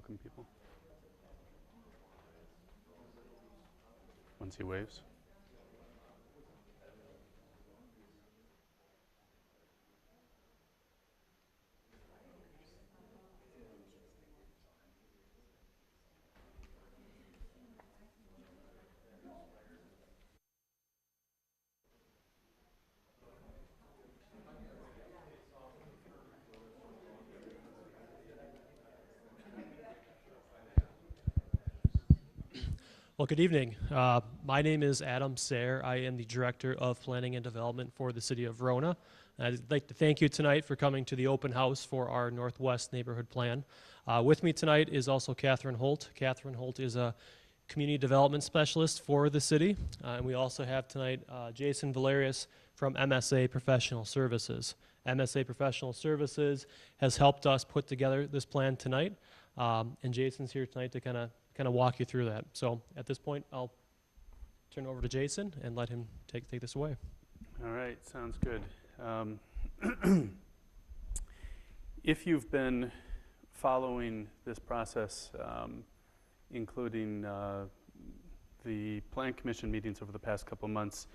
welcome people. Once he waves. Well, good evening. My name is Adam Sayre. I am the Director of Planning and Development for the City of Verona. And I'd like to thank you tonight for coming to the open house for our Northwest Neighborhood Plan. With me tonight is also Catherine Holt. Catherine Holt is a Community Development Specialist for the city. And we also have tonight Jason Valerius from MSA Professional Services. MSA Professional Services has helped us put together this plan tonight. And Jason's here tonight to kind of walk you through that. So at this point, I'll turn it over to Jason and let him take this away. All right, sounds good. If you've been following this process, including the Plan Commission meetings over the past couple of months,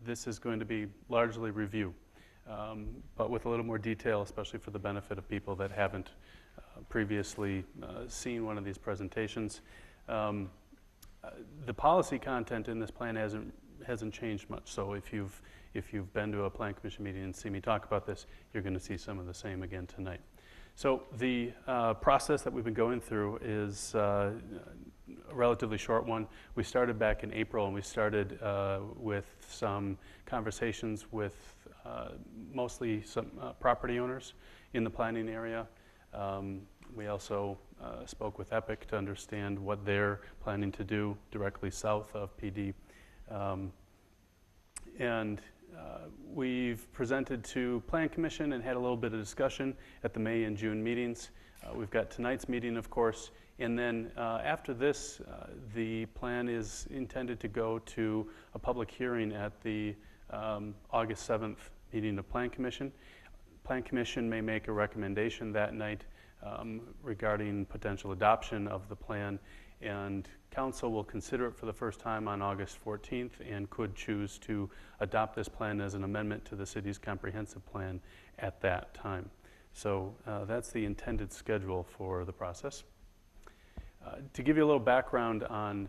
this is going to be largely review, but with a little more detail, especially for the benefit of people that haven't previously seen one of these presentations. The policy content in this plan hasn't changed much. So if you've been to a Plan Commission meeting and see me talk about this, you're going to see some of the same again tonight. So the process that we've been going through is a relatively short one. We started back in April, and we started with some conversations with mostly some property owners in the planning area. We also spoke with Epic to understand what they're planning to do directly south of PD. We've presented to Plan Commission and had a little bit of discussion at the May and June meetings. We've got tonight's meeting, of course, and then after this, the plan is intended to go to a public hearing at the August 7th meeting of Plan Commission. Plan Commission may make a recommendation that night regarding potential adoption of the plan, and Council will consider it for the first time on August 14th and could choose to adopt this plan as an amendment to the city's comprehensive plan at that time. So that's the intended schedule for the process. To give you a little background on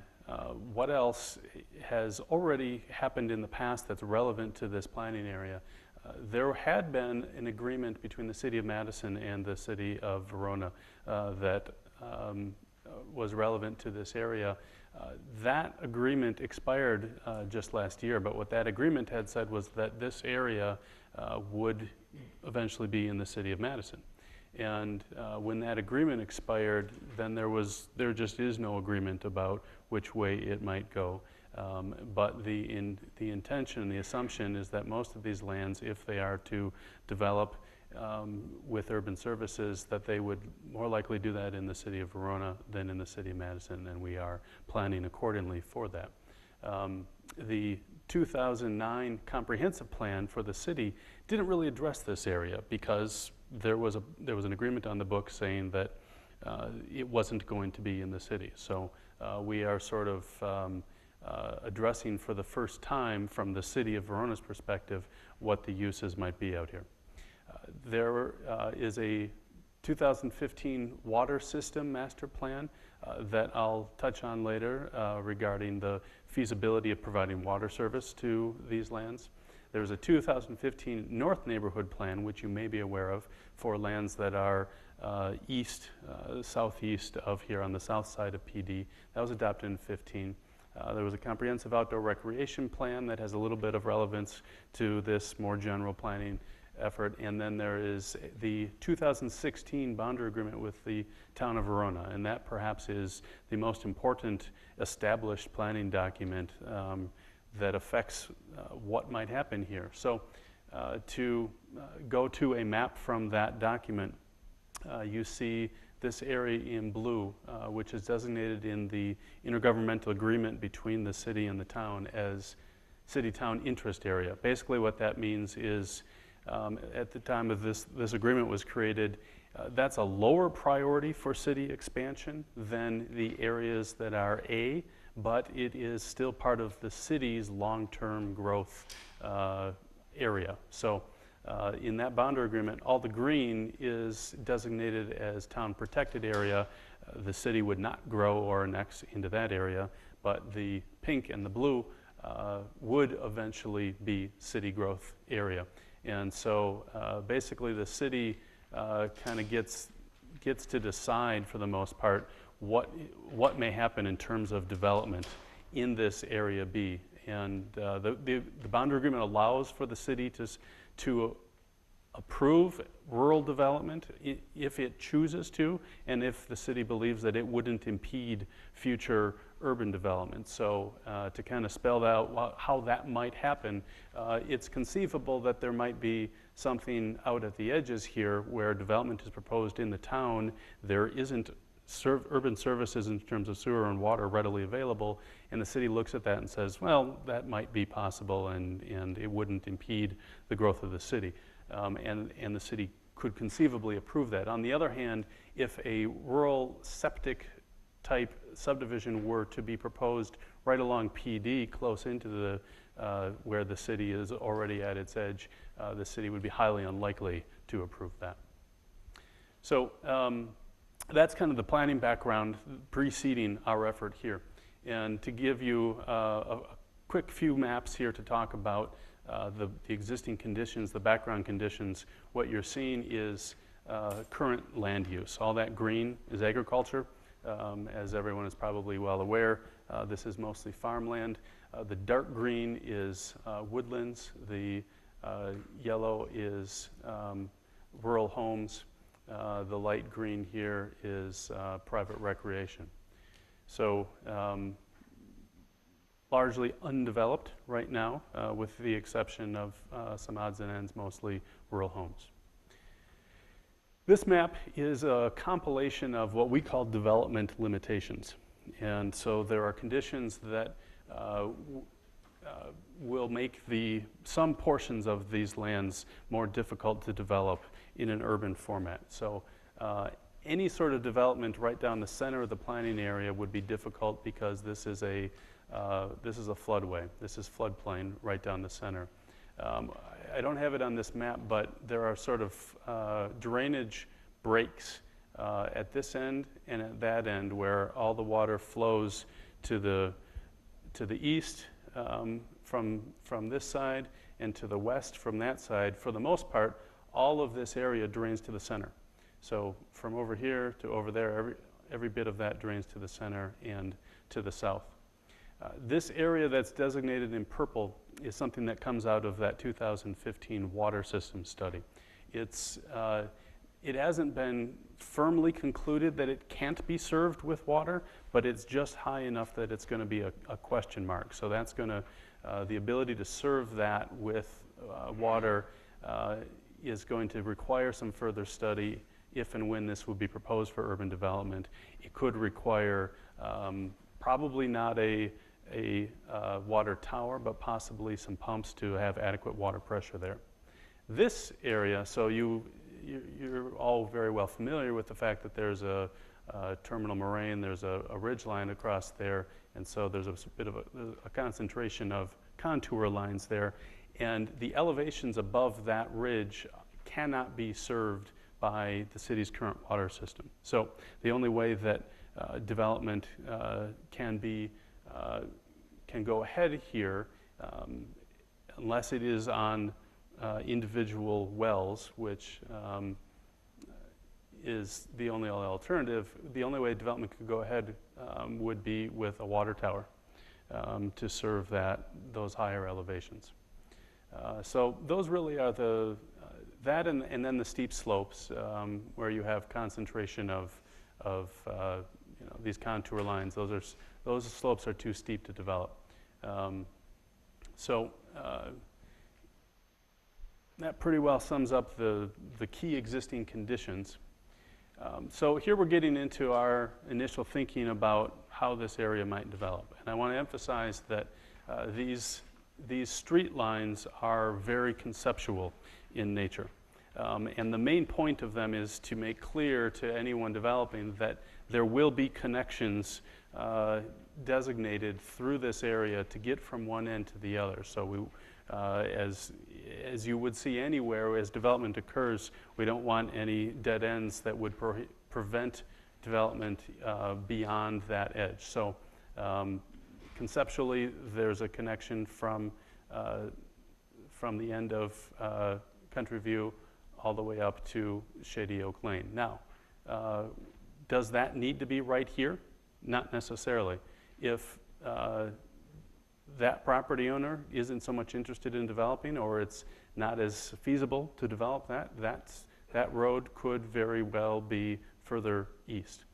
what else has already happened in the past that's relevant to this planning area, there had been an agreement between the City of Madison and the City of Verona that was relevant to this area. That agreement expired just last year, but what that agreement had said was that this area would eventually be in the City of Madison. And when that agreement expired, then there just is no agreement about which way it might go. But the intention, the assumption is that most of these lands, if they are to develop with urban services, that they would more likely do that in the City of Verona than in the City of Madison, and we are planning accordingly for that. The 2009 comprehensive plan for the city didn't really address this area because there was an agreement on the book saying that it wasn't going to be in the city. So we are sort of addressing for the first time from the City of Verona's perspective what the uses might be out here. There is a 2015 water system master plan that I'll touch on later regarding the feasibility of providing water service to these lands. There's a 2015 North Neighborhood Plan, which you may be aware of, for lands that are southeast of here on the south side of PD. That was adopted in 15. There was a comprehensive outdoor recreation plan that has a little bit of relevance to this more general planning effort. And then there is the 2016 boundary agreement with the town of Verona, and that perhaps is the most important established planning document that affects what might happen here. So to go to a map from that document, you see this area in blue, which is designated in the intergovernmental agreement between the city and the town as city-town interest area. Basically what that means is at the time of this agreement was created, that's a lower priority for city expansion than the areas that are A, but it is still part of the city's long-term growth area. So in that boundary agreement, all the green is designated as town protected area. The city would not grow or annex into that area, but the pink and the blue would eventually be city growth area. And so basically the city kind of gets to decide for the most part what may happen in terms of development in this area B. And the boundary agreement allows for the city to approve rural development if it chooses to, and if the city believes that it wouldn't impede future urban development. So to kind of spell out how that might happen, it's conceivable that there might be something out at the edges here where development is proposed in the town. There isn't urban services in terms of sewer and water readily available, and the city looks at that and says, well, that might be possible, and it wouldn't impede the growth of the city. And the city could conceivably approve that. On the other hand, if a rural septic type subdivision were to be proposed right along PD, close into the where the city is already at its edge, the city would be highly unlikely to approve that. So that's kind of the planning background preceding our effort here. And to give you a quick few maps here to talk about the existing conditions, the background conditions, what you're seeing is current land use. All that green is agriculture. As everyone is probably well aware, this is mostly farmland. The dark green is woodlands. The yellow is rural homes. The light green here is private recreation. So largely undeveloped right now, with the exception of some odds and ends, mostly rural homes. This map is a compilation of what we call development limitations. And so there are conditions that will make some portions of these lands more difficult to develop in an urban format. So any sort of development right down the center of the planning area would be difficult because this is a floodway. This is floodplain right down the center. I don't have it on this map, but there are sort of drainage breaks at this end and at that end where all the water flows to the east from this side and to the west from that side. For the most part, all of this area drains to the center. So from over here to over there, every bit of that drains to the center and to the south. This area that's designated in purple is something that comes out of that 2015 water system study. It hasn't been firmly concluded that it can't be served with water, but it's just high enough that it's going to be a question mark. So that's going to, the ability to serve that with water is going to require some further study if and when this would be proposed for urban development. It could require probably not a water tower, but possibly some pumps to have adequate water pressure there. This area, so you're all very well familiar with the fact that there's a terminal moraine, there's a ridge line across there, and so there's a bit of a concentration of contour lines there, and the elevations above that ridge cannot be served by the city's current water system. So the only way that development can go ahead here, unless it is on individual wells, which is the only alternative. The only way development could go ahead would be with a water tower to serve those higher elevations. So those really are that and then the steep slopes where you have concentration of these contour lines. Those slopes are too steep to develop. That pretty well sums up the key existing conditions. So here we're getting into our initial thinking about how this area might develop. And I want to emphasize that these street lines are very conceptual. in nature. And the main point of them is to make clear to anyone developing that there will be connections designated through this area to get from one end to the other. So we, as you would see anywhere as development occurs, we don't want any dead ends that would prevent development beyond that edge. So conceptually, there's a connection from the end of Country View all the way up to Shady Oak Lane. Now, does that need to be right here? Not necessarily. If that property owner isn't so much interested in developing, or it's not as feasible to develop that road could very well be further east.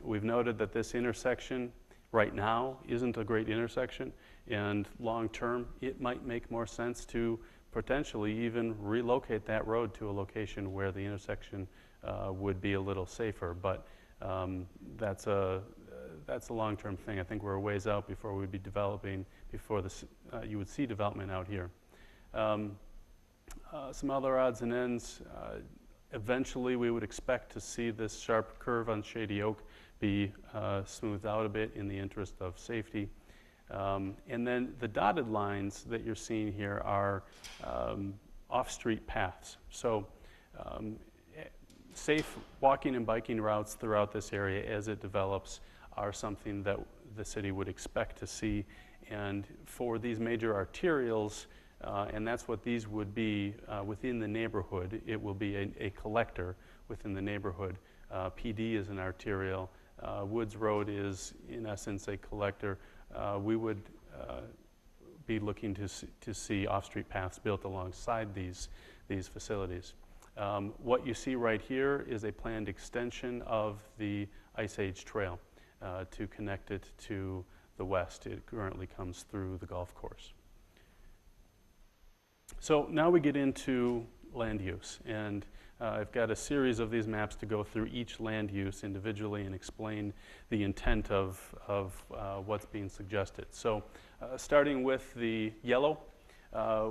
We've noted that this intersection right now isn't a great intersection, and long term it might make more sense to potentially even relocate that road to a location where the intersection would be a little safer. But that's a long-term thing. I think we're a ways out before we'd be developing, before you would see development out here. Some other odds and ends. Eventually, we would expect to see this sharp curve on Shady Oak be smoothed out a bit in the interest of safety. And then the dotted lines that you're seeing here are off-street paths. So safe walking and biking routes throughout this area as it develops are something that the city would expect to see. And for these major arterials, and that's what these would be within the neighborhood, it will be a collector within the neighborhood. PD is an arterial. Woods Road is, in essence, a collector. We would be looking to see off-street paths built alongside these facilities. What you see right here is a planned extension of the Ice Age Trail to connect it to the west. It currently comes through the golf course. So now we get into land use, and I've got a series of these maps to go through each land use individually and explain the intent of what's being suggested. So starting with the yellow,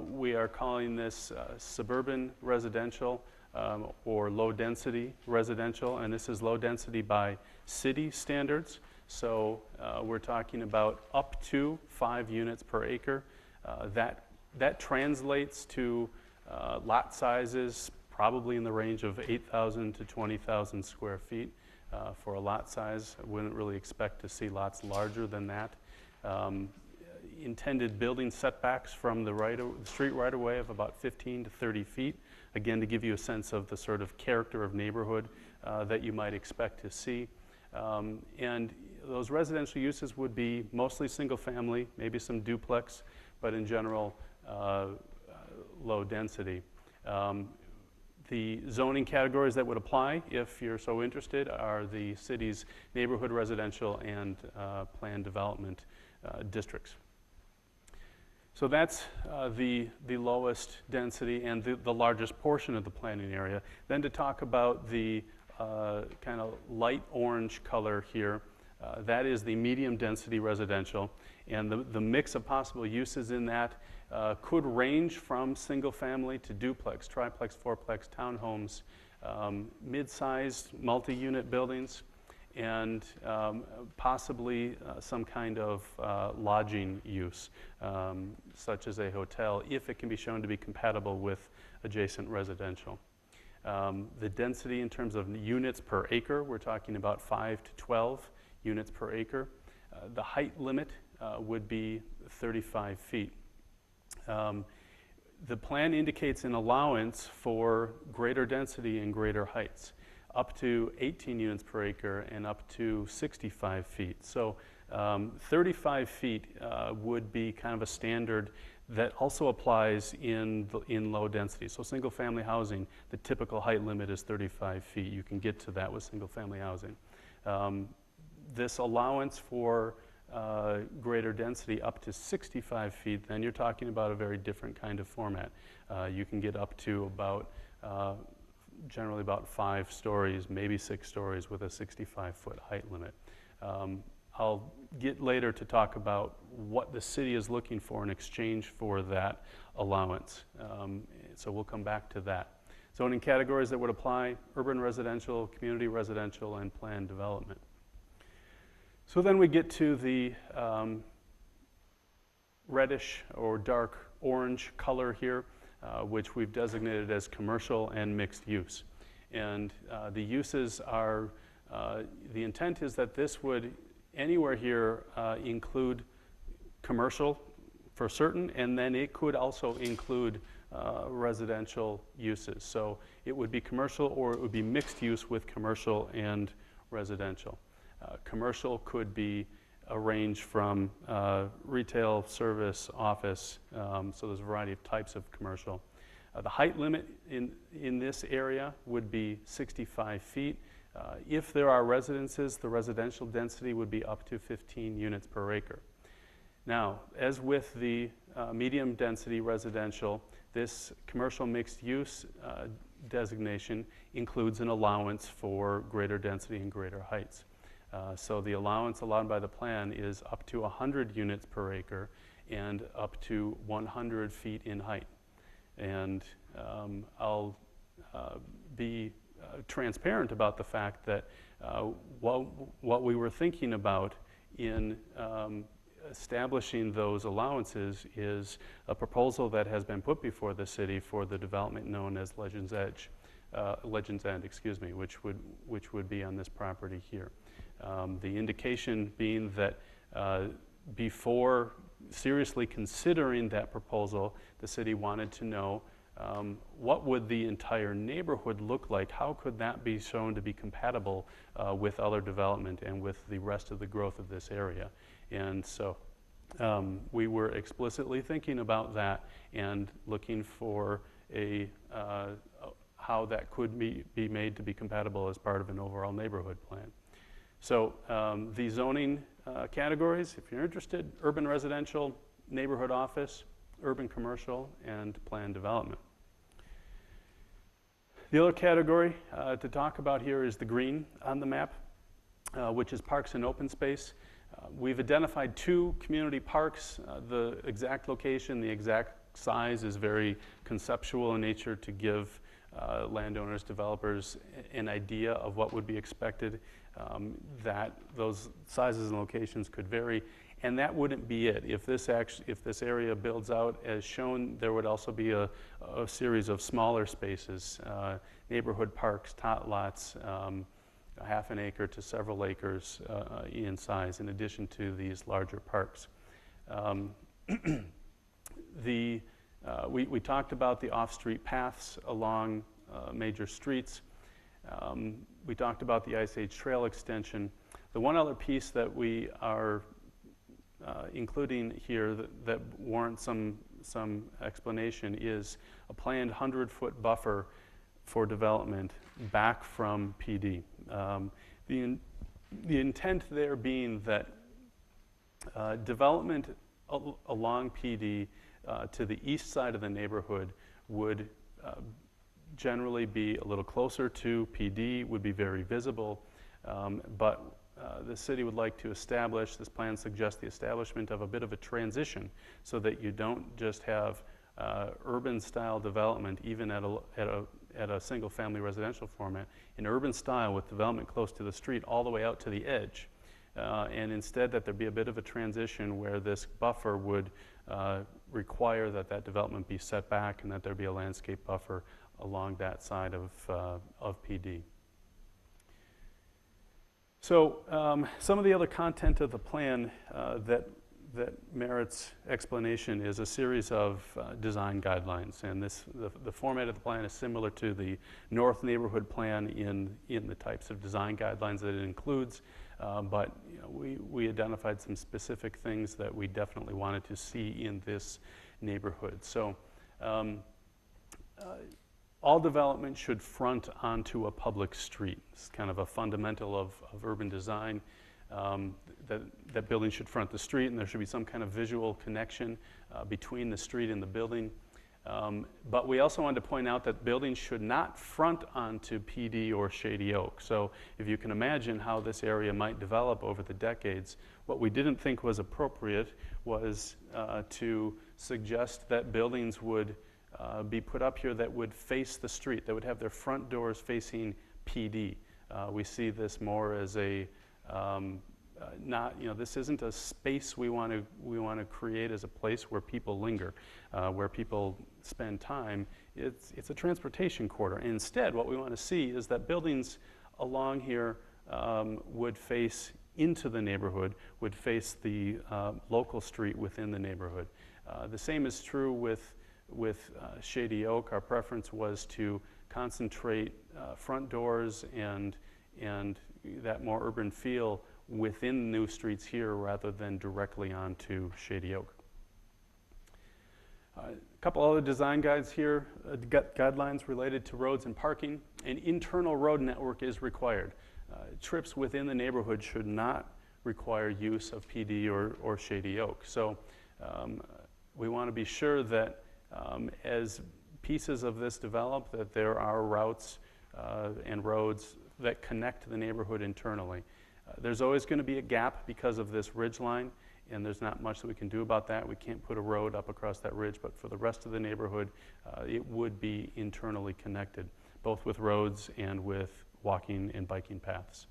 we are calling this suburban residential or low density residential, and this is low density by city standards. So we're talking about up to 5 units per acre. That translates to lot sizes probably in the range of 8,000 to 20,000 square feet for a lot size. I wouldn't really expect to see lots larger than that. Intended building setbacks from the street right-of-way of about 15 to 30 feet. Again, to give you a sense of the sort of character of neighborhood that you might expect to see. And those residential uses would be mostly single family, maybe some duplex, but in general, low density. The zoning categories that would apply, if you're so interested, are the city's neighborhood residential and planned development districts. So that's the lowest density and the largest portion of the planning area. Then to talk about the kind of light orange color here, that is the medium density residential, and the mix of possible uses in that could range from single family to duplex, triplex, fourplex, townhomes, mid-sized multi-unit buildings, and possibly some kind of lodging use, such as a hotel, if it can be shown to be compatible with adjacent residential. The density in terms of units per acre, we're talking about 5 to 12 units per acre. The height limit would be 35 feet. The plan indicates an allowance for greater density and greater heights, up to 18 units per acre and up to 65 feet. So 35 feet would be kind of a standard that also applies in low density. So single family housing, the typical height limit is 35 feet. You can get to that with single family housing. This allowance for greater density up to 65 feet, then you're talking about a very different kind of format. You can get up to about, generally about 5 stories, maybe 6 stories with a 65-foot height limit. I'll get later to talk about what the city is looking for in exchange for that allowance. So we'll come back to that. Zoning categories that would apply: urban residential, community residential, and planned development. So then we get to the reddish or dark orange color here, which we've designated as commercial and mixed use. And the uses are, the intent is that this would anywhere here include commercial for certain, and then it could also include residential uses. So it would be commercial, or it would be mixed use with commercial and residential. Commercial could be a range from retail, service, office, so there's a variety of types of commercial. The height limit in this area would be 65 feet. If there are residences, the residential density would be up to 15 units per acre. Now, as with the medium density residential, this commercial mixed use designation includes an allowance for greater density and greater heights. So the allowance allowed by the plan is up to 100 units per acre and up to 100 feet in height. And I'll be transparent about the fact that what we were thinking about in establishing those allowances is a proposal that has been put before the city for the development known as Legends End, excuse me, which would be on this property here. The indication being that before seriously considering that proposal, the city wanted to know what would the entire neighborhood look like? How could that be shown to be compatible with other development and with the rest of the growth of this area? And so we were explicitly thinking about that and looking for how that could be made to be compatible as part of an overall neighborhood plan. So the zoning categories, if you're interested: urban residential, neighborhood office, urban commercial, and planned development. The other category to talk about here is the green on the map, which is parks and open space. We've identified 2 community parks. The exact location, the exact size is very conceptual in nature to give landowners, developers an idea of what would be expected. That those sizes and locations could vary, and that wouldn't be it. If this area builds out as shown, there would also be a series of smaller spaces, neighborhood parks, tot lots, a half an acre to several acres in size, in addition to these larger parks. We talked about the off-street paths along major streets. We talked about the Ice Age Trail extension. The one other piece that we are including here that warrants some explanation is a planned 100-foot buffer for development back from PD. The intent there being that development along PD to the east side of the neighborhood would generally be a little closer to PD, would be very visible, but the city would like to establish, this plan suggests the establishment of a bit of a transition so that you don't just have urban style development even at a single family residential format, in urban style with development close to the street all the way out to the edge. And instead that there be a bit of a transition where this buffer would require that development be set back and that there be a landscape buffer along that side of PD. So some of the other content of the plan that merits explanation is a series of design guidelines, and the format of the plan is similar to the North Neighborhood Plan in the types of design guidelines that it includes, but we identified some specific things that we definitely wanted to see in this neighborhood. So all development should front onto a public street. It's kind of a fundamental of urban design. That building should front the street, and there should be some kind of visual connection between the street and the building. But we also wanted to point out that buildings should not front onto PD or Shady Oak. So if you can imagine how this area might develop over the decades, what we didn't think was appropriate was to suggest that buildings would be put up here that would face the street, that would have their front doors facing PD. We see this more as a not, this isn't a space we want to create as a place where people linger, where people spend time. It's a transportation corridor. And instead, what we want to see is that buildings along here would face into the neighborhood, would face the local street within the neighborhood. The same is true with Shady Oak. Our preference was to concentrate front doors and that more urban feel within new streets here rather than directly onto Shady Oak. A couple other design guides here, guidelines related to roads and parking. An internal road network is required. Trips within the neighborhood should not require use of PD or Shady Oak. So we want to be sure that as pieces of this develop, that there are routes and roads that connect the neighborhood internally. There's always going to be a gap because of this ridge line, and there's not much that we can do about that. We can't put a road up across that ridge, but for the rest of the neighborhood, it would be internally connected, both with roads and with walking and biking paths.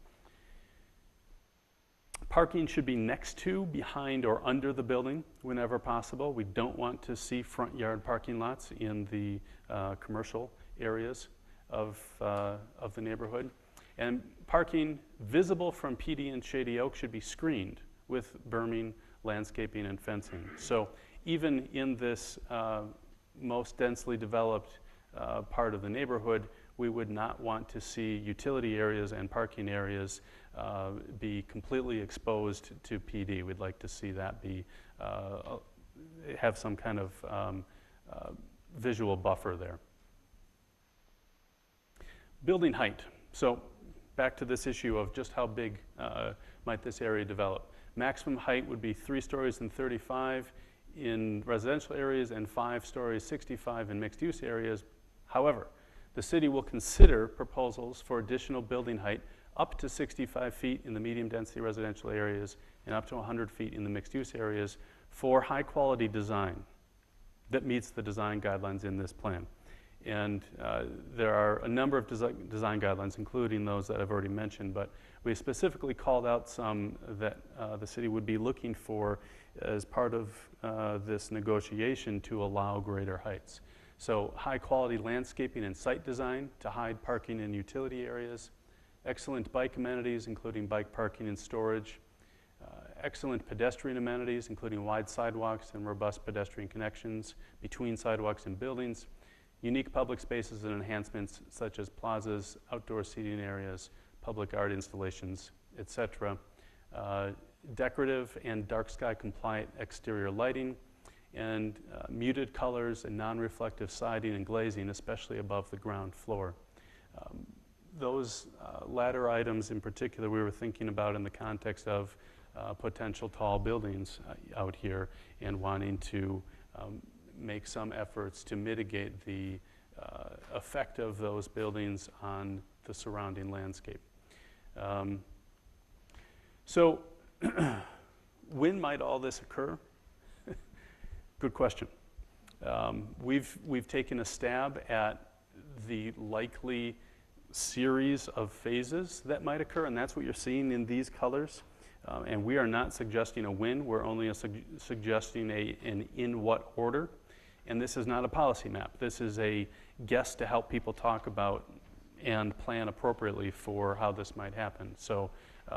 Parking should be next to, behind, or under the building whenever possible. We don't want to see front yard parking lots in the commercial areas of the neighborhood. And parking visible from PD and Shady Oak should be screened with berming, landscaping, and fencing. So even in this most densely developed part of the neighborhood, we would not want to see utility areas and parking areas be completely exposed to PD. We'd like to see that be have some kind of visual buffer there. Building height. So back to this issue of just how big might this area develop. Maximum height would be 3 stories and 35 in residential areas and 5 stories, 65 in mixed-use areas. However, the city will consider proposals for additional building height up to 65 feet in the medium-density residential areas and up to 100 feet in the mixed-use areas for high-quality design that meets the design guidelines in this plan. And there are a number of design guidelines, including those that I've already mentioned, but we specifically called out some that the city would be looking for as part of this negotiation to allow greater heights. So high-quality landscaping and site design to hide parking and utility areas, excellent bike amenities, including bike parking and storage, excellent pedestrian amenities, including wide sidewalks and robust pedestrian connections between sidewalks and buildings, unique public spaces and enhancements such as plazas, outdoor seating areas, public art installations, etc. Decorative and dark sky compliant exterior lighting, and muted colors and non-reflective siding and glazing, especially above the ground floor. Those latter items in particular we were thinking about in the context of potential tall buildings out here and wanting to make some efforts to mitigate the effect of those buildings on the surrounding landscape. So when might all this occur? Good question. We've taken a stab at the likely series of phases that might occur, and that's what you're seeing in these colors. And we are not suggesting a when, we're only suggesting an in what order. And this is not a policy map. This is a guess to help people talk about and plan appropriately for how this might happen. So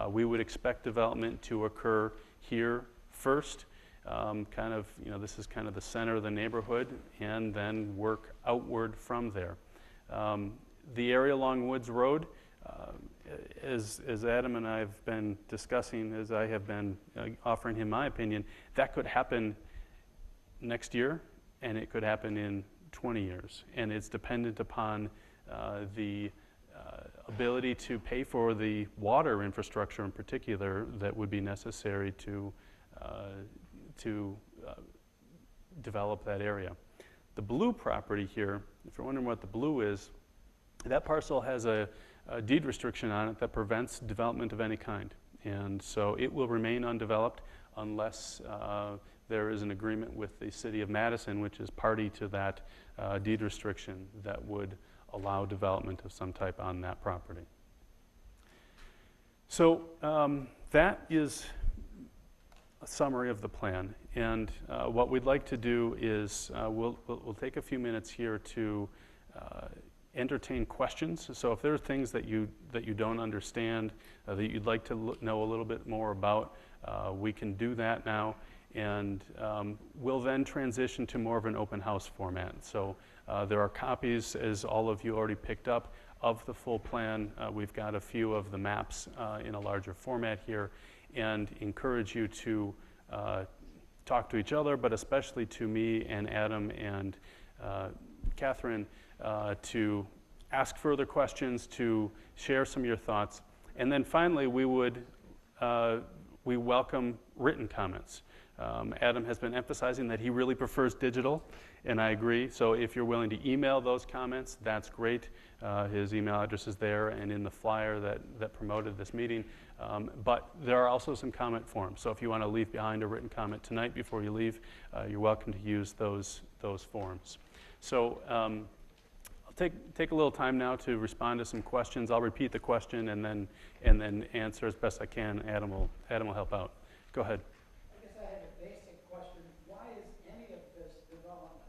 we would expect development to occur here first, this is kind of the center of the neighborhood, and then work outward from there. The area along Woods Road, as Adam and I have been discussing, as I have been offering him my opinion, that could happen next year, and it could happen in 20 years. And it's dependent upon the ability to pay for the water infrastructure in particular that would be necessary to develop that area. The blue property here, if you're wondering what the blue is, that parcel has a deed restriction on it that prevents development of any kind. And so it will remain undeveloped unless there is an agreement with the city of Madison, which is party to that deed restriction that would allow development of some type on that property. So that is a summary of the plan. And what we'd like to do is we'll take a few minutes here to entertain questions. So if there are things that you don't understand, that you'd like to know a little bit more about, we can do that now. And we'll then transition to more of an open house format. So there are copies, as all of you already picked up, of the full plan. We've got a few of the maps in a larger format here, and encourage you to talk to each other, but especially to me and Adam and Catherine, to ask further questions, to share some of your thoughts. And then finally, we welcome written comments. Adam has been emphasizing that he really prefers digital, and I agree. So if you're willing to email those comments, that's great. His email address is there and in the flyer that promoted this meeting. But there are also some comment forms. So if you want to leave behind a written comment tonight before you leave, you're welcome to use those forms. So I'll take a little time now to respond to some questions. I'll repeat the question and then answer as best I can. Adam will help out. Go ahead. I guess I have a basic question. Why is any of this development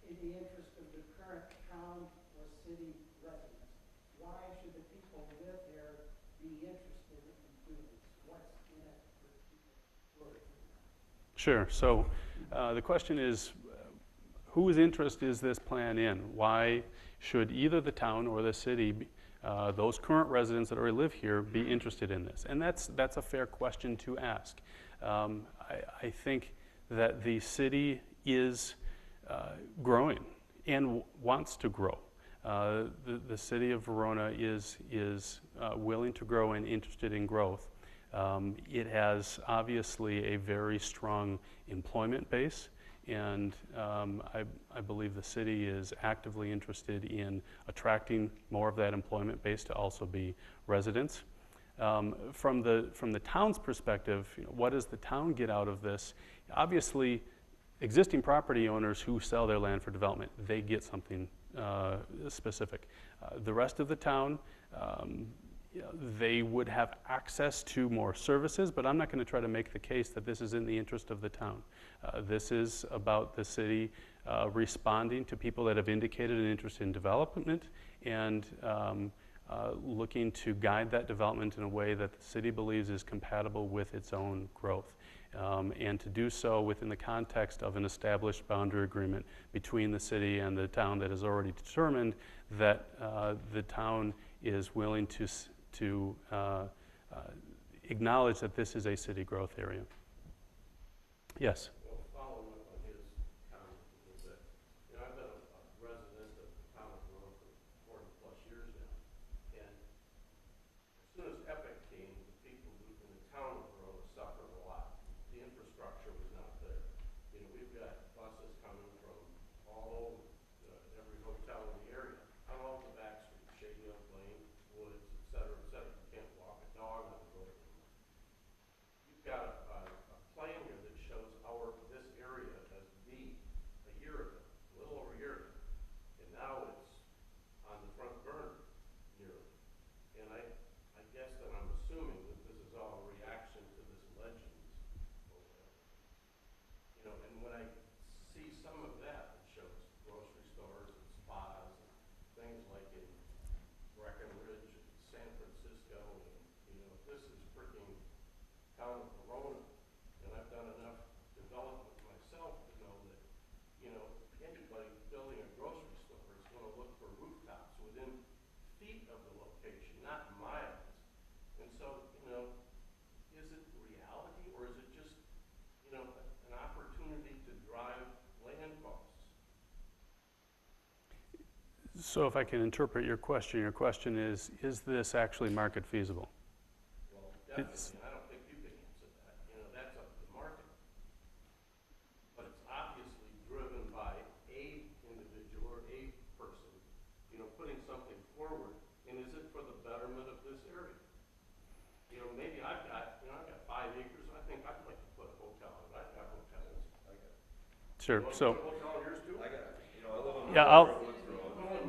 in the interest of the current town or city residents? Why should the people who live there be interested in doing this? What's in it for the people who are doing that? Sure. So the question is, whose interest is this plan in? Why should either the town or the city, those current residents that already live here, be interested in this? And that's a fair question to ask. I think that the city is growing and wants to grow. The city of Verona is willing to grow and interested in growth. It has obviously a very strong employment base, and I believe the city is actively interested in attracting more of that employment base to also be residents. From the town's perspective, what does the town get out of this? Obviously, existing property owners who sell their land for development, they get something specific. The rest of the town, they would have access to more services, but I'm not going to try to make the case that this is in the interest of the town. This is about the city responding to people that have indicated an interest in development and looking to guide that development in a way that the city believes is compatible with its own growth. And to do so within the context of an established boundary agreement between the city and the town that has already determined that the town is willing to acknowledge that this is a city growth area. Yes? Well, following up on his comment is that, I've been a resident of the town of Verona for 40 plus years now, and as soon as Epic came, the people in the town of Verona suffered a lot. The infrastructure was not there. We've got buses coming from all over every hotel in the area, on all the back streets, Shady Oak Lane, Woods, et cetera, et cetera. You can't walk a dog on the road anymore. You've got a plan here that shows this area as being a year ago, a little over a year ago, and now it's on the front burner nearly. And I guess that I'm assuming that this is all a reaction to this legend or whatever. And when I see some of that, it shows grocery stores and spas and things like in Breckenridge and San Francisco, and this is freaking town of Verona. And I've done enough development myself to know that, anybody building a grocery store is going to look for rooftops within feet of the location, not miles. And so, is it reality or is it just, an opportunity to drive land costs? So if I can interpret your question is this actually market feasible? Well, definitely. I don't think you can answer that. That's up to the market. But it's obviously driven by a forward, and is it for the betterment of this area? You know, maybe I've got 5 acres, I think I'd like to put a hotel in, I've got hotels. Sure, You want to so, put a hotel in yours too? I got, you know, I live on. yeah, I'll,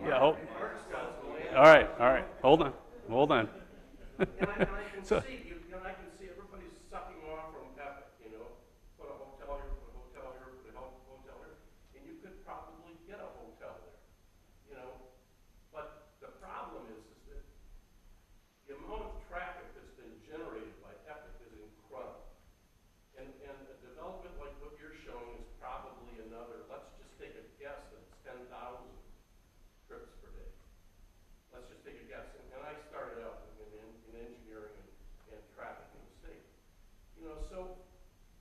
yeah, Mark's got some land. all right, hold on. And I can So- see, I can see everybody's sucking off from Epic, you know, put a hotel here, put a hotel here, put a hotel here, and you could probably get a hotel there, you know. But the problem is that the amount of traffic that's been generated by Epic is incredible. And a development like what you're showing is probably another, let's just take a guess that it's 10,000 trips per day. Let's just take a guess. And I started out in engineering and traffic in the state. You know, so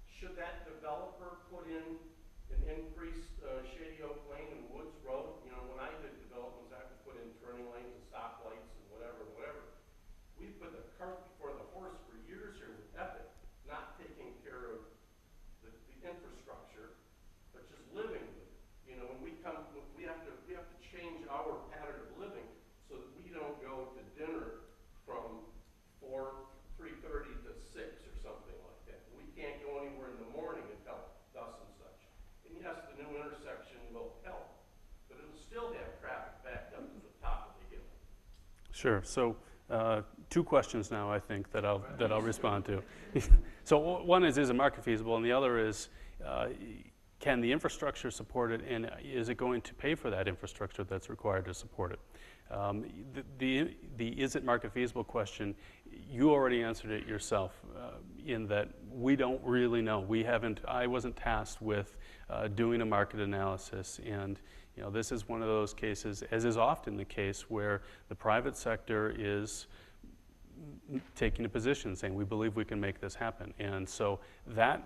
should that developer put in an increased Shady Oak Lane and Woods Road? You know, when I did developments, I would put in turning lanes and stoplights and whatever. We put the cart before the horse for years here with Epic, not taking care of the infrastructure, but just living with it. You know, when we have to change our pattern of living so that we don't go to dinner from 3:30 to 6 or something like that. We can't go anywhere in the morning until thus and such. And yes, the new intersection will help, but it'll still have traffic backed up to the top of the hill. Sure. So, 2 questions now, I think, that I'll respond to. So one is it market feasible, and the other is, can the infrastructure support it, and is it going to pay for that infrastructure that's required to support it? The is it market feasible question, you already answered it yourself, in that we don't really know. I wasn't tasked with doing a market analysis, and you know, this is one of those cases, as is often the case, where the private sector is taking a position saying we believe we can make this happen, and so that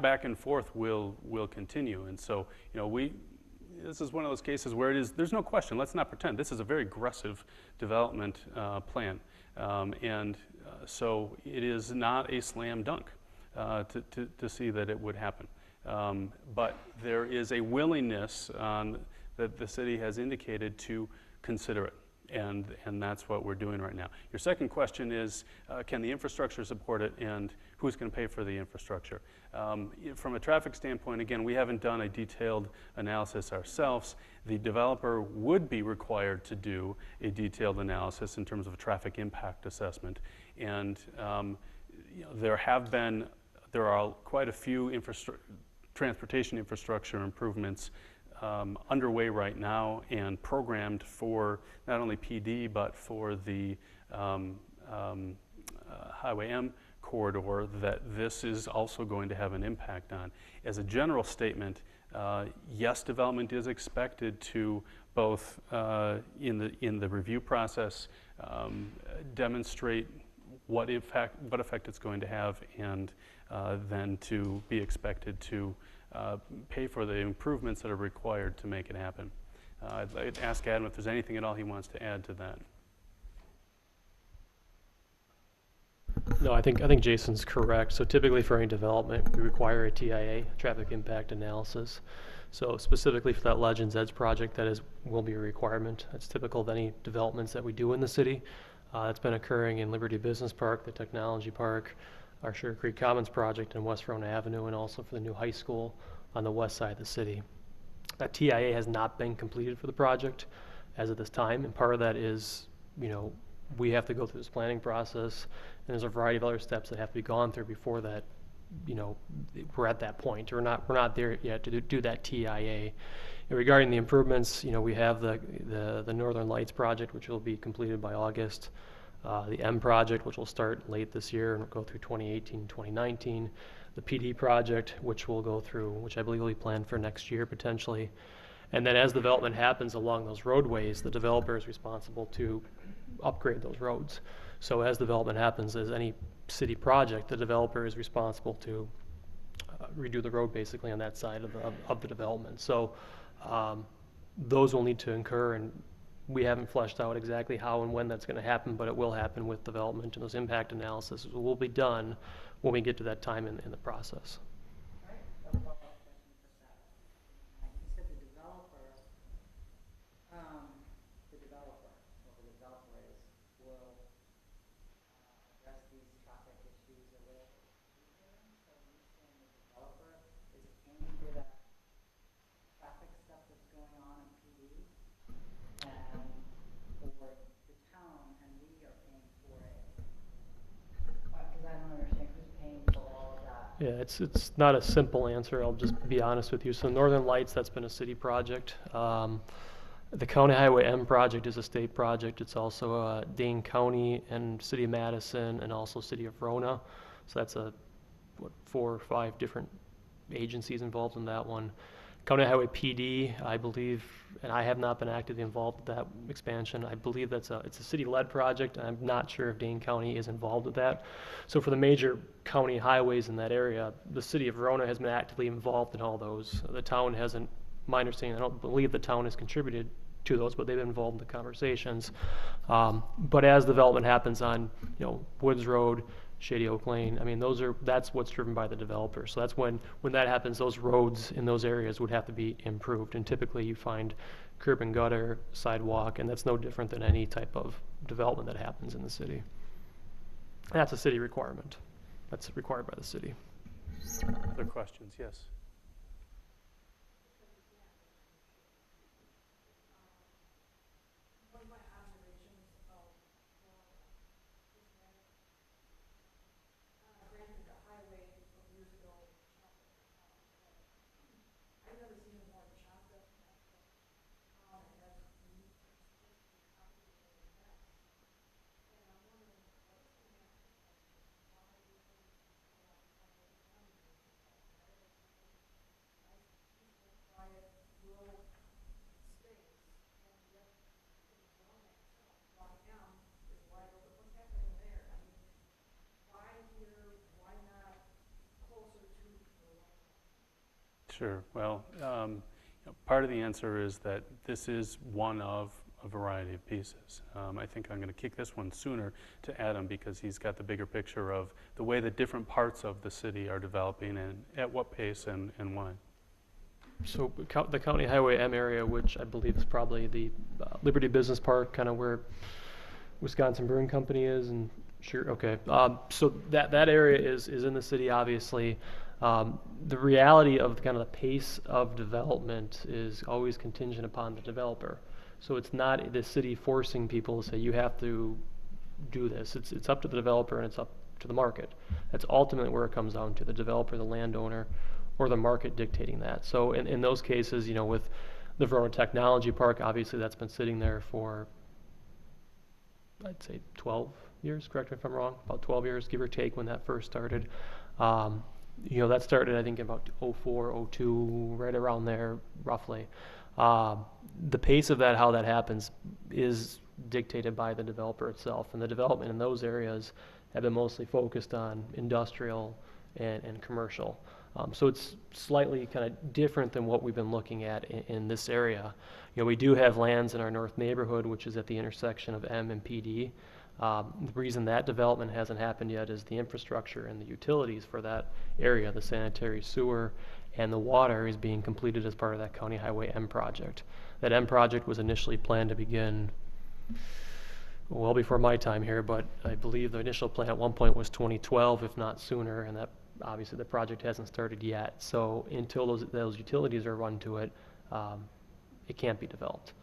back and forth will continue. And so, you know, this is one of those cases where there's no question, let's not pretend, this is a very aggressive development plan, and so it is not a slam dunk to see that it would happen, but there is a willingness that the city has indicated to consider it. And that's what we're doing right now. Your second question is, can the infrastructure support it, and who's going to pay for the infrastructure? From a traffic standpoint, again, we haven't done a detailed analysis ourselves. The developer would be required to do a detailed analysis in terms of a traffic impact assessment. And you know, there are quite a few transportation infrastructure improvements underway right now and programmed for not only PD but for the Highway M corridor that this is also going to have an impact on. As a general statement, yes, development is expected to both in the review process demonstrate what effect it's going to have, and then to be expected to pay for the improvements that are required to make it happen. I'd ask Adam if there's anything at all he wants to add to that. No, I think Jason's correct. So typically for any development, we require a TIA, traffic impact analysis. So specifically for that Legends Edge project, will be a requirement. That's typical of any developments that we do in the city. That's been occurring in Liberty Business Park, the Technology Park, our Sugar Creek Commons project in West Verona Avenue, and also for the new high school on the west side of the city. That TIA has not been completed for the project as of this time, and part of that is, you know, we have to go through this planning process, and there's a variety of other steps that have to be gone through before that, you know, we're at that point. We're not there yet to do that TIA. And regarding the improvements, you know, we have the Northern Lights project, which will be completed by August. The M project, which will start late this year and go through 2018, 2019. The PD project, which I believe will be planned for next year potentially. And then as development happens along those roadways, the developer is responsible to upgrade those roads. So as development happens, as any city project, the developer is responsible to redo the road basically on that side of the development. So those will need to incur, and we haven't fleshed out exactly how and when that's going to happen, but it will happen with development, and those impact analyses will be done when we get to that time in the process. Right, a follow-up question for Seth. You said the developer or the developer these traffic issues or whatever issues there. So you're saying the developer is paying for that traffic stuff that's going on in PD? And, or the town and we are paying for it? Because I don't understand who's paying for all of that. Yeah, it's not a simple answer. I'll just be honest with you. So Northern Lights, that's been a city project. The County Highway M project is a state project. It's also Dane County and City of Madison and also City of Rona. So that's 4 or 5 different agencies involved in that one. County Highway PD, I believe, and I have not been actively involved with that expansion. I believe it's a city-led project, and I'm not sure if Dane County is involved with that. So for the major county highways in that area, the City of Verona has been actively involved in all those. The town hasn't, my understanding, I don't believe the town has contributed to those, but they've been involved in the conversations. But as development happens on, Woods Road, Shady Oak Lane, I mean, that's what's driven by the developer. So that's when that happens, those roads in those areas would have to be improved. And typically you find curb and gutter, sidewalk, and that's no different than any type of development that happens in the city. That's a city requirement. That's required by the city. Other questions? Yes. One of my observations of Florida is that, granted the highway of years ago chopped up the town, but I've never seen it more chopped up, messed up town that has statistically complicated a mess. And I'm wondering, what is the master plan here? Why isn't a lot of highway M being developed? Why are they taking nice, peaceful, quiet, rural space, and yet in Verona itself, why M is wide open? What's happening there? I mean, why here? Why not closer to Verona? Sure. Well, part of the answer is that this is one of a variety of pieces. I think I'm going to kick this one sooner to Adam because he's got the bigger picture of the way that different parts of the city are developing and at what pace and why. So the County Highway M area, which I believe is probably the Liberty Business Park, kind of where Wisconsin Brewing Company is, and sure, okay. So that area is in the city, obviously. The reality of kind of the pace of development is always contingent upon the developer. So it's not the city forcing people to say you have to do this. It's up to the developer and it's up to the market. That's ultimately where it comes down to the developer, the landowner, or the market dictating that. So in those cases, with the Verona Technology Park, obviously that's been sitting there for, I'd say 12 years, correct me if I'm wrong, about 12 years, give or take, when that first started. That started, I think, in about 04, 02, right around there, roughly. The pace of that, how that happens, is dictated by the developer itself. And the development in those areas have been mostly focused on industrial and commercial. So it's slightly kind of different than what we've been looking at in this area. We do have lands in our north neighborhood, which is at the intersection of M and PD. The reason that development hasn't happened yet is the infrastructure and the utilities for that area, the sanitary sewer and the water, is being completed as part of that County Highway M project. That M project was initially planned to begin well before my time here, but I believe the initial plan at one point was 2012, if not sooner, and that obviously the project hasn't started yet. So until those utilities are run to it, it can't be developed.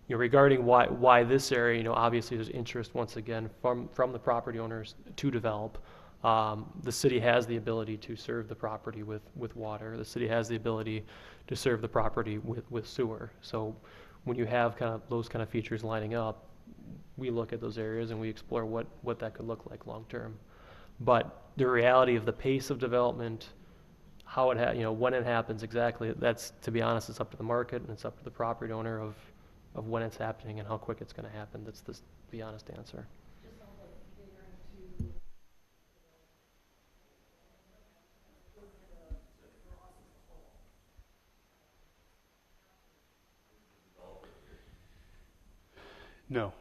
Regarding why this area, obviously there's interest once again from the property owners to develop. The city has the ability to serve the property with water. The city has the ability to serve the property with sewer. So when you have kind of those kind of features lining up, we look at those areas and we explore what that could look like long term. But the reality of the pace of development, how when it happens exactly, that's, to be honest, it's up to the market and it's up to the property owner of when it's happening and how quick it's going to happen. That's the honest answer. Just sounds like bigger into, for us as a whole. No.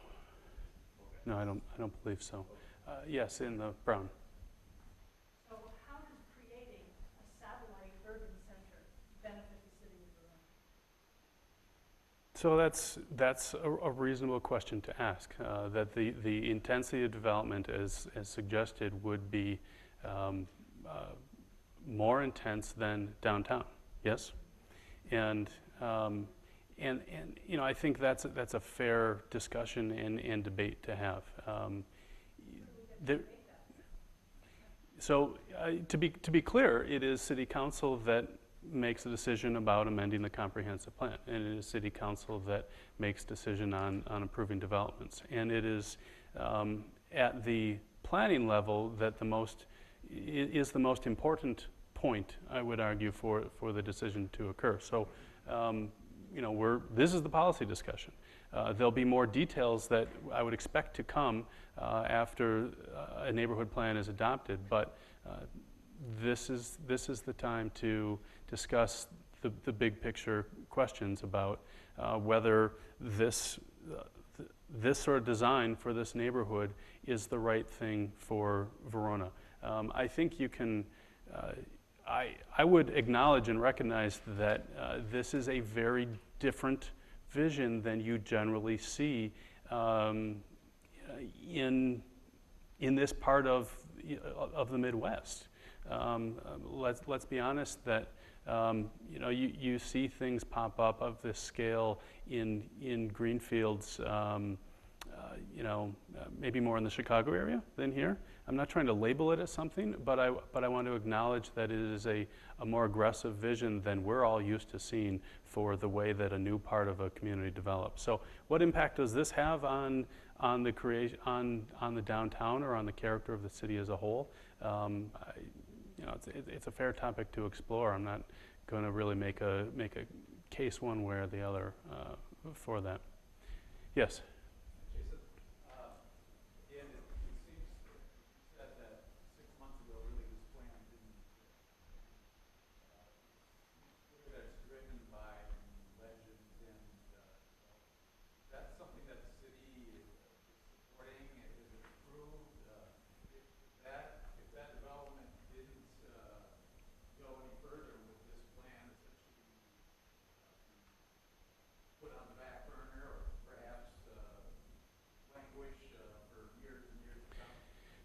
No, I don't believe so. Yes, in the brown. So how does creating a satellite urban center benefit the city of Verona? So that's a reasonable question to ask. That the intensity of development, as suggested, would be more intense than downtown. Yes, and you know, I think that's a fair discussion and debate to have. There, so to be clear, it is City Council that makes a decision about amending the comprehensive plan, and it is City Council that makes decision on approving developments. And it is at the planning level that the most important point, I would argue, for the decision to occur. So, you know, this is the policy discussion. There'll be more details that I would expect to come after a neighborhood plan is adopted, but this is the time to discuss the big picture questions about whether this sort of design for this neighborhood is the right thing for Verona. I think you can, I would acknowledge and recognize that this is a very different vision than you generally see in this part of the Midwest. Let's be honest that you know, you see things pop up of this scale in greenfields, you know, maybe more in the Chicago area than here. I'm not trying to label it as something, but I want to acknowledge that it is a more aggressive vision than we're all used to seeing for the way that a new part of a community develops. So what impact does this have on the creation, on the downtown, or on the character of the city as a whole? You know, it's a fair topic to explore. I'm not going to really make a case one way or the other for that. Yes. Jason, again, it seems you said that 6 months ago, really, this plan didn't. Clear that it's driven by legends, and that's something that the city is supporting. Is it approved? If that development didn't go any further with this plan, essentially put on the back burner, or perhaps languish for years and years to come?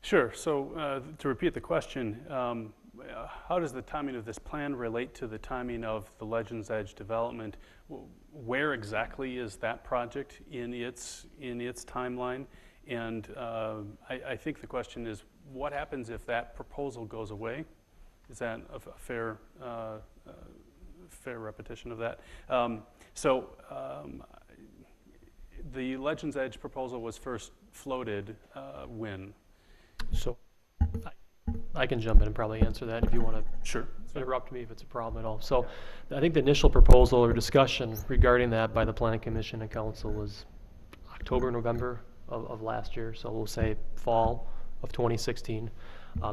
Sure. So to repeat the question, how does the timing of this plan relate to the timing of the Legends Edge development? Where exactly is that project in its timeline? And I think the question is, what happens if that proposal goes away? Is that a fair repetition of that? The Legends Edge proposal was first floated when? So I can jump in and probably answer that if you want to. Sure. Interrupt me if it's a problem at all. So I think the initial proposal or discussion regarding that by the Planning Commission and Council was October, November of last year. So we'll say fall of 2016.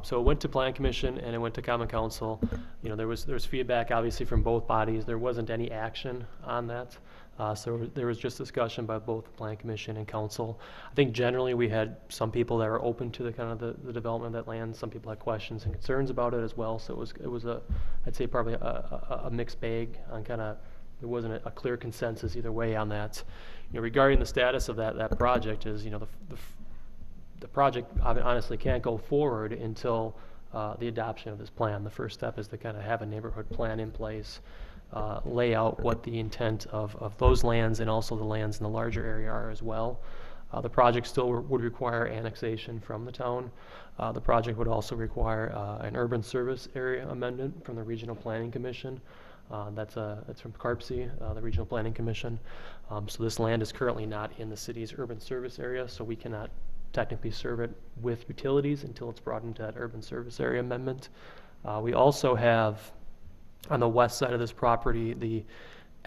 So it went to Planning Commission and it went to Common Council. You know, there was feedback obviously from both bodies. There wasn't any action on that. So there was just discussion by both the Planning Commission and Council. I think generally we had some people that were open to the kind of the development of that land. Some people had questions and concerns about it as well. So it was I'd say probably a mixed bag on kind of, there wasn't a clear consensus either way on that. You know, regarding the status of that project is, you know, the project honestly can't go forward until the adoption of this plan. The first step is to kind of have a neighborhood plan in place, lay out what the intent of those lands and also the lands in the larger area are as well. The project still would require annexation from the town. The project would also require an urban service area amendment from the Regional Planning Commission. That's from CARPC, the Regional Planning Commission. So this land is currently not in the city's urban service area, so we cannot technically serve it with utilities until it's brought into that urban service area amendment. We also have on the west side of this property the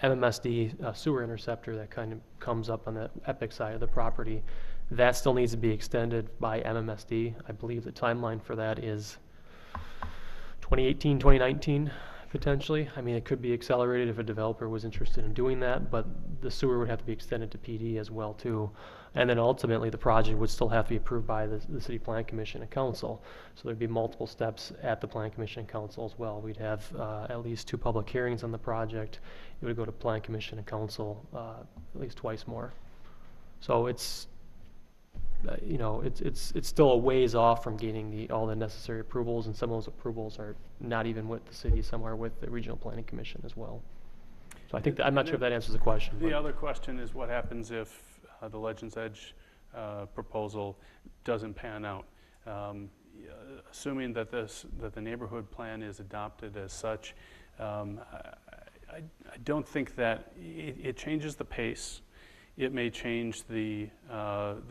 MMSD sewer interceptor that kind of comes up on the Epic side of the property. That still needs to be extended by MMSD. I believe the timeline for that is 2018, 2019 potentially. I mean, it could be accelerated if a developer was interested in doing that, but the sewer would have to be extended to PD as well too. And then ultimately, the project would still have to be approved by the City Plan Commission and Council. So there'd be multiple steps at the Plan Commission and Council as well. We'd have at least 2 public hearings on the project. It would go to Plan Commission and Council at least twice more. So it's, it's still a ways off from getting all the necessary approvals, and some of those approvals are not even with the city, some are with the Regional Planning Commission as well. So I think, I'm not sure if that answers the question. The but- other question is what happens if the Legends Edge proposal doesn't pan out? Assuming that the neighborhood plan is adopted as such, I don't think that it changes the pace. It may change the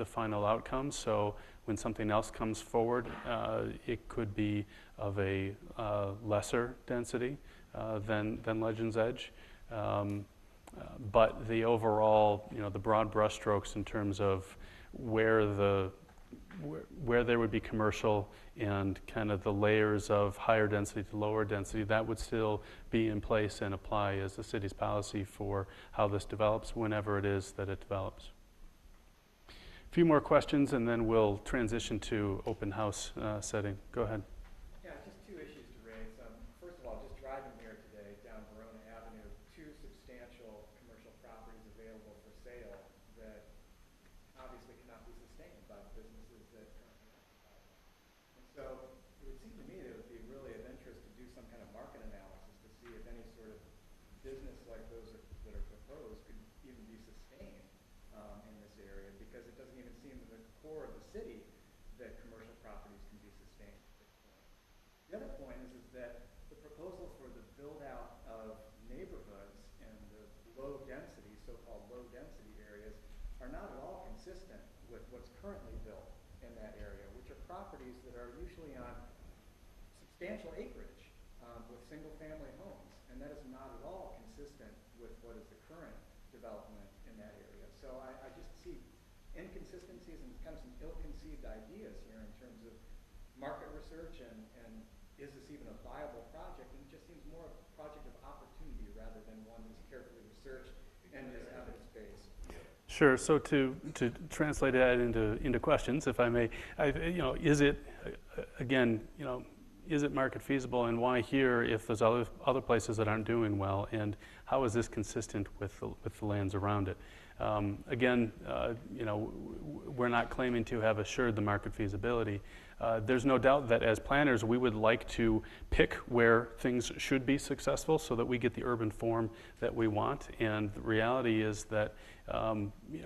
final outcome. So when something else comes forward, it could be of a lesser density than Legends Edge. But the overall, the broad brushstrokes in terms of where there would be commercial and kind of the layers of higher density to lower density, that would still be in place and apply as the city's policy for how this develops whenever it is that it develops. A few more questions and then we'll transition to open house setting. Go ahead. Yeah, just 2 issues to raise. First of all, just driving here today down Verona Avenue, 2 substantial commercial properties available for sale that obviously cannot be sustained by the businesses that currently occupy them. And so it would seem to me that it would be really of interest to do some kind of market analysis to see if any sort of business like those that are proposed could even be sustained in this area, because it doesn't even seem to the core of the city that commercial properties can be sustained at this point. The other point is that the proposal for the build-out of neighborhoods and the low-density, so-called low-density areas are not at all consistent with what's currently built in that area, which are properties that are usually on substantial acreage with single-family homes, and that is not at all consistent with what is the current development in that area. So I just see inconsistencies and kind of some ill-conceived ideas here in terms of market research and is this even a viable project? And it just seems more of a project of opportunity rather than one that's carefully researched and is evidence-based. Sure. So to translate that into questions, if I may, is it again, is it market feasible, and why here if there's other places that aren't doing well, and how is this consistent with the lands around it? Again, we're not claiming to have assured the market feasibility. There's no doubt that as planners, we would like to pick where things should be successful so that we get the urban form that we want. And the reality is that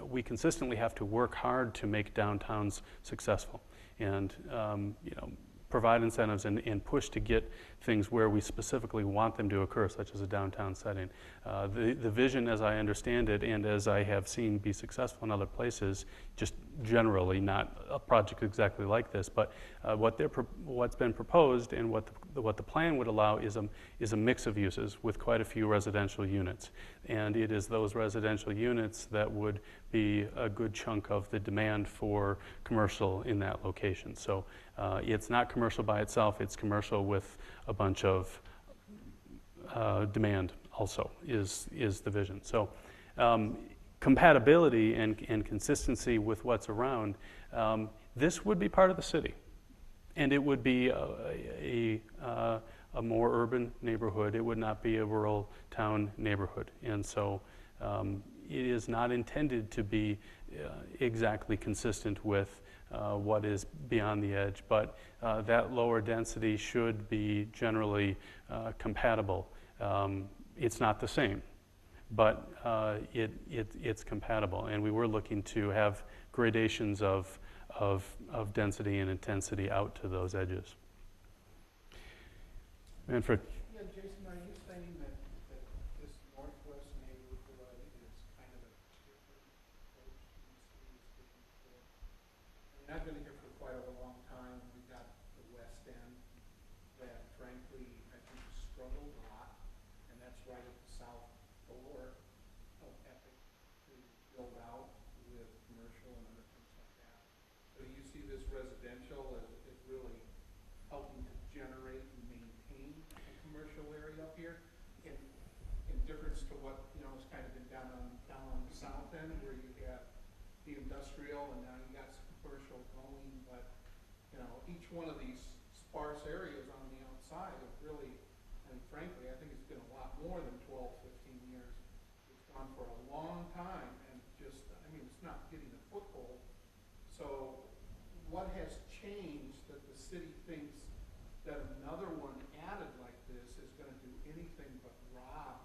we consistently have to work hard to make downtowns successful, and provide incentives and push to get things where we specifically want them to occur, such as a downtown setting. The vision, as I understand it, and as I have seen be successful in other places, just generally, not a project exactly like this, but what's been proposed and what the plan would allow is a mix of uses with quite a few residential units. And it is those residential units that would be a good chunk of the demand for commercial in that location. So it's not commercial by itself, it's commercial with a bunch of demand also is the vision. So compatibility and consistency with what's around, this would be part of the city. And it would be a more urban neighborhood. It would not be a rural town neighborhood. And so it is not intended to be exactly consistent with what is beyond the edge, but that lower density should be generally compatible. It's not the same, but it's compatible, and we were looking to have gradations of density and intensity out to those edges. Manfred. Yeah, Jason, are you saying that this northwest neighborhood is kind of a different approach than the city is taking today? I mean, I've been here for quite a long time. We've got the west end that frankly I think has struggled a lot, and that's right at the south door of Epic to build out with commercial and other things like that. So do you see this residential as really helping to generate and maintain a commercial area up here in difference to what, has kind of been down on the south end where you have the industrial, and now you got some commercial going, but, you know, each one of these sparse areas on the outside have really, and frankly, I think it's been a lot more than 12, 15 years. It's gone for a long time, and just, I mean, it's not getting a foothold. So what has changed that the city thinks that another one added like this is gonna do anything but rob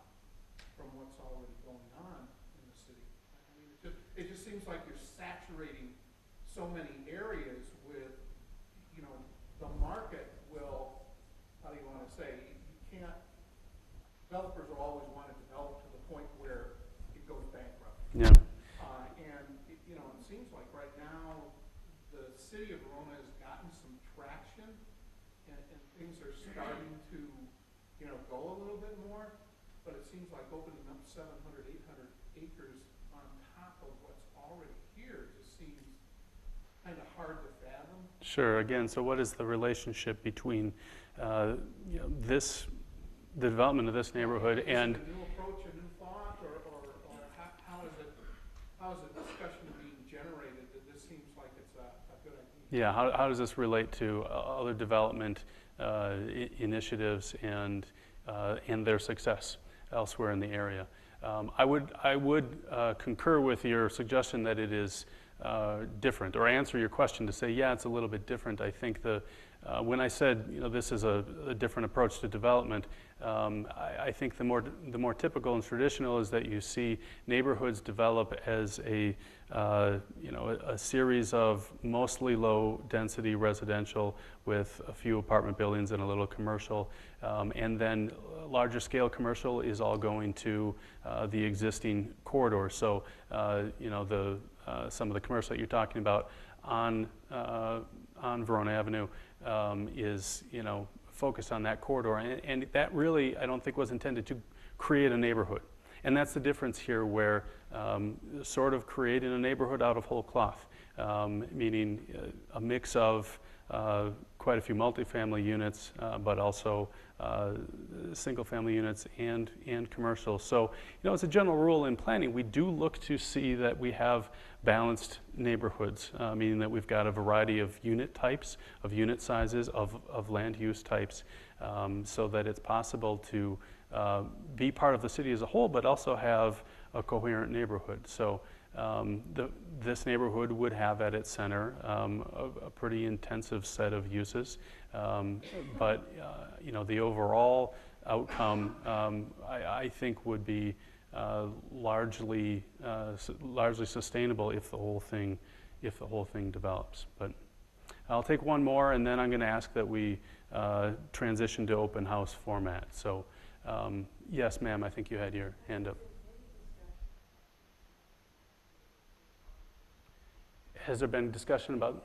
from what's already going on in the city? I mean, it just seems like you're saturating so many areas with, you know, the market will, how do you wanna say, you can't, developers will always wanna develop to the point where it goes bankrupt. Yeah. And, you know, it seems like right now, the city of Verona has gotten some traction, and things are starting to, you know, go a little bit more, but it seems like opening up 700, 800 acres on top of what's already here just seems kind of hard to fathom. Sure. Again, so what is the relationship between you know, the development of this neighborhood Is and it a new approach, a new thought, or how is the discussion being generated that this seems like it's a good idea? yeah, how does this relate to other development initiatives and their success elsewhere in the area? I would concur with your suggestion that it is different, or answer your question to say, yeah, it's a little bit different. I think when I said, you know, this is a different approach to development, I think the more typical and traditional is that you see neighborhoods develop as a series of mostly low density residential with a few apartment buildings and a little commercial, and then larger scale commercial is all going to the existing corridor. So you know, some of the commercial that you're talking about on Verona Avenue is, you know, focused on that corridor, and that really, I don't think, was intended to create a neighborhood. And that's the difference here, where sort of creating a neighborhood out of whole cloth, meaning a mix of quite a few multifamily units, but also single family units and commercial. So, you know, as a general rule in planning, we do look to see that we have balanced neighborhoods, meaning that we've got a variety of unit types, of unit sizes, of land use types, so that it's possible to be part of the city as a whole, but also have a coherent neighborhood. So this neighborhood would have at its center a pretty intensive set of uses, but you know, the overall outcome, I think, would be largely sustainable if the whole thing develops. But I'll take one more, and then I'm going to ask that we transition to open house format. So yes, ma'am, I think you had your hand up. Has there been discussion about?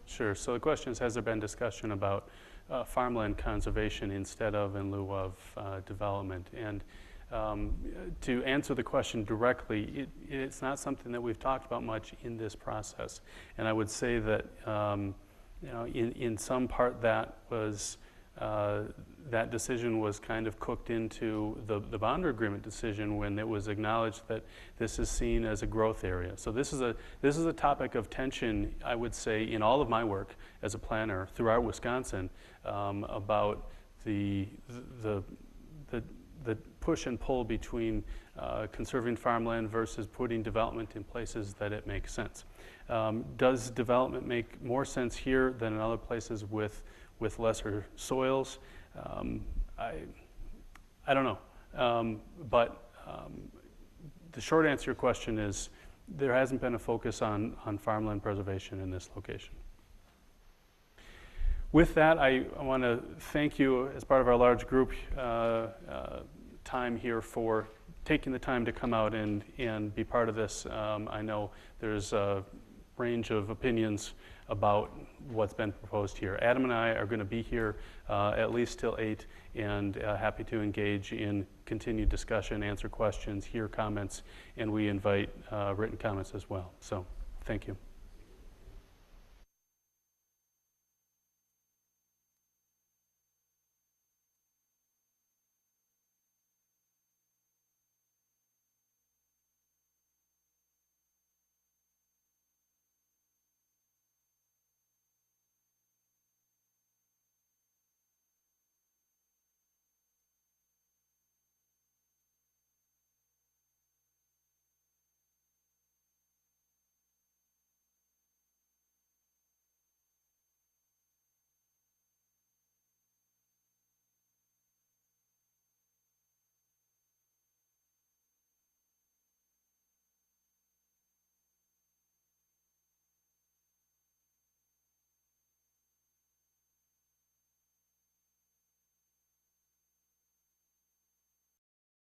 Sure. So the question is, has there been discussion about farmland conservation instead of, in lieu of, development? And to answer the question directly, it's not something that we've talked about much in this process. And I would say that you know, in some part that was that decision was kind of cooked into the bond agreement decision, when it was acknowledged that this is seen as a growth area. So this is a topic of tension, I would say, in all of my work as a planner throughout Wisconsin, about the push and pull between conserving farmland versus putting development in places that it makes sense. Does development make more sense here than in other places with lesser soils? I don't know. But the short answer to your question is there hasn't been a focus on farmland preservation in this location. With that, I want to thank you as part of our large group time here for taking the time to come out and be part of this. I know there's range of opinions about what's been proposed here. Adam and I are going to be here at least till 8, and happy to engage in continued discussion, answer questions, hear comments, and we invite written comments as well. So, thank you.